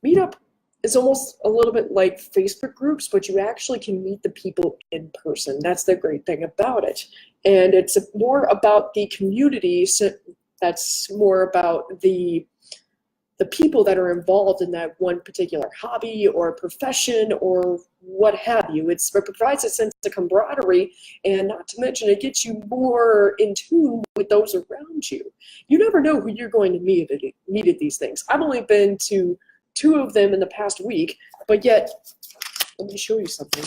MeetUp is almost a little bit like Facebook groups, but you actually can meet the people in person. That's the great thing about it. And it's more about the community. So that's more about the people that are involved in that one particular hobby or profession or what have you. It provides a sense of camaraderie, and not to mention it gets you more in tune with those around you. You never know who you're going to meet at these things. I've only been to 2 of them in the past week, but yet, let me show you something.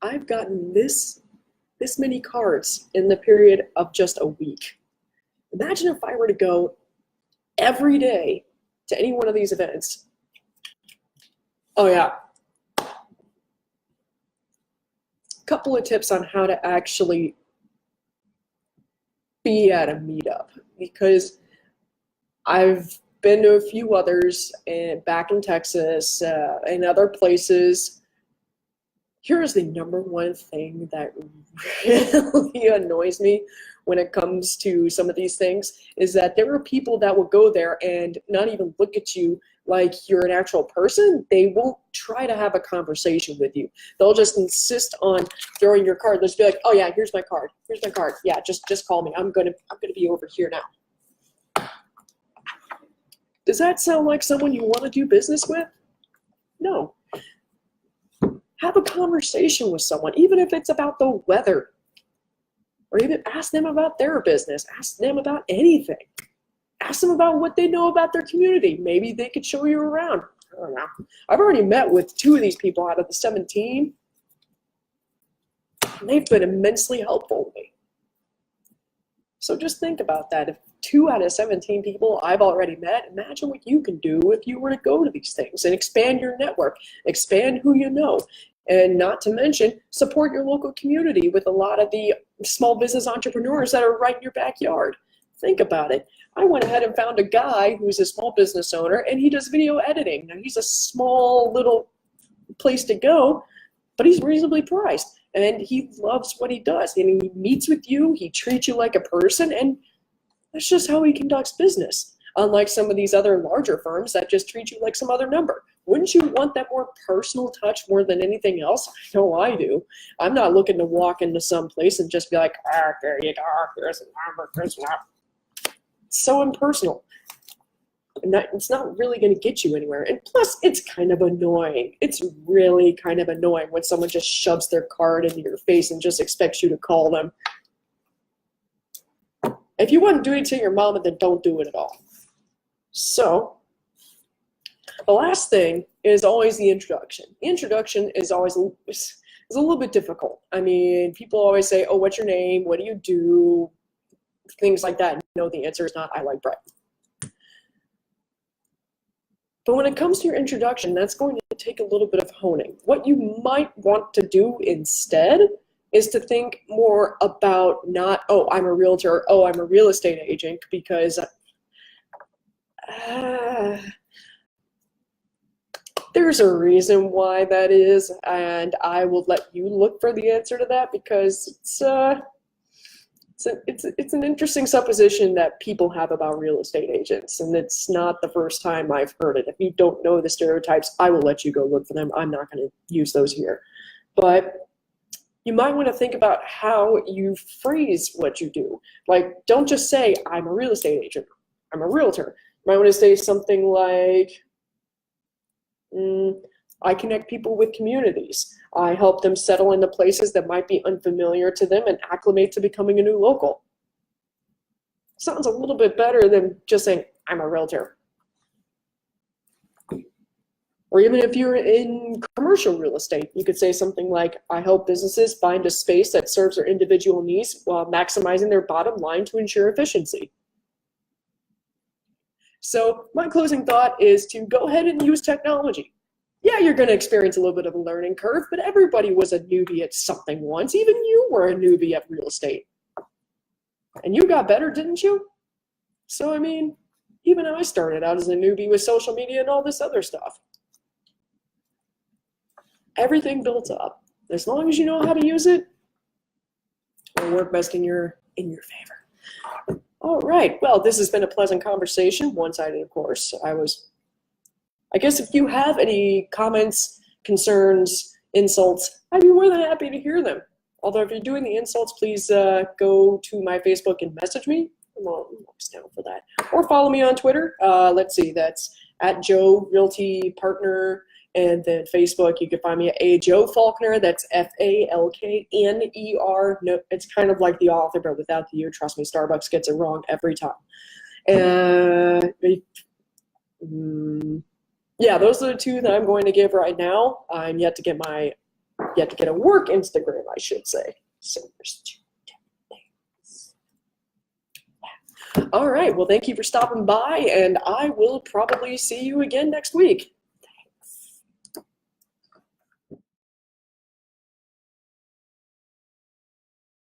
I've gotten this many cards in the period of just a week. Imagine if I were to go every day to any one of these events. Oh yeah. Couple of tips on how to actually be at a meetup, because I've been to a few others back in Texas and other places. Here's the number one thing that really annoys me when it comes to some of these things, is that there are people that will go there and not even look at you like you're an actual person. They won't try to have a conversation with you. They'll just insist on throwing your card. They'll just be like, oh yeah, here's my card. Here's my card. Yeah, just call me. I'm gonna be over here now. Does that sound like someone you want to do business with? No. Have a conversation with someone, even if it's about the weather, or even ask them about their business. Ask them about anything. Ask them about what they know about their community. Maybe they could show you around. I don't know. I've already met with 2 of these people out of the 17, and they've been immensely helpful to me. So just think about that. If 2 out of 17 people I've already met, imagine what you can do if you were to go to these things and expand your network, expand who you know, and not to mention support your local community with a lot of the small business entrepreneurs that are right in your backyard. Think about it. I went ahead and found a guy who's a small business owner, and he does video editing. Now, he's a small little place to go, but he's reasonably priced, and he loves what he does. And he meets with you, he treats you like a person, and that's just how he conducts business. Unlike some of these other larger firms that just treat you like some other number. Wouldn't you want that more personal touch more than anything else? I know I do. I'm not looking to walk into some place and just be like, there you go, here's a number, here's that. It's so impersonal. And it's not really going to get you anywhere. And plus, it's kind of annoying. It's really kind of annoying when someone just shoves their card into your face and just expects you to call them. If you want to do it to your mama, then don't do it at all. So, the last thing is always the introduction. The introduction is always a little bit difficult. I mean, people always say, oh, what's your name? What do you do? Things like that. No, the answer is not, I like bread. But when it comes to your introduction, that's going to take a little bit of honing. What you might want to do instead is to think more about not, oh, I'm a realtor, oh, I'm a real estate agent, because there's a reason why that is, and I will let you look for the answer to that, because it's an interesting supposition that people have about real estate agents, and it's not the first time I've heard it. If you don't know the stereotypes, I will let you go look for them. I'm not going to use those here. But you might want to think about how you phrase what you do. Like, don't just say, I'm a real estate agent, I'm a realtor. You might want to say something like, I connect people with communities. I help them settle into places that might be unfamiliar to them and acclimate to becoming a new local. Sounds a little bit better than just saying, I'm a realtor. Or even if you're in commercial real estate, you could say something like, I help businesses find a space that serves their individual needs while maximizing their bottom line to ensure efficiency. So my closing thought is to go ahead and use technology. Yeah, you're going to experience a little bit of a learning curve, but everybody was a newbie at something once. Even you were a newbie at real estate. And you got better, didn't you? So, I mean, even I started out as a newbie with social media and all this other stuff. Everything built up. As long as you know how to use it, it'll work best in your favor. All right. Well, this has been a pleasant conversation, one-sided, of course. I guess if you have any comments, concerns, insults, I'd be more than happy to hear them. Although if you're doing the insults, please go to my Facebook and message me. I'm always down for that. Or follow me on Twitter. Let's see, that's at Joe Realty Partner. And then Facebook, you can find me at A Joe Faulkner. That's Falkner. No, it's kind of like the author, but without the U. Trust me, Starbucks gets it wrong every time. And yeah, those are the two that I'm going to give right now. I'm yet to get a work Instagram, I should say. So there's 2 things. All right. Well, thank you for stopping by, and I will probably see you again next week.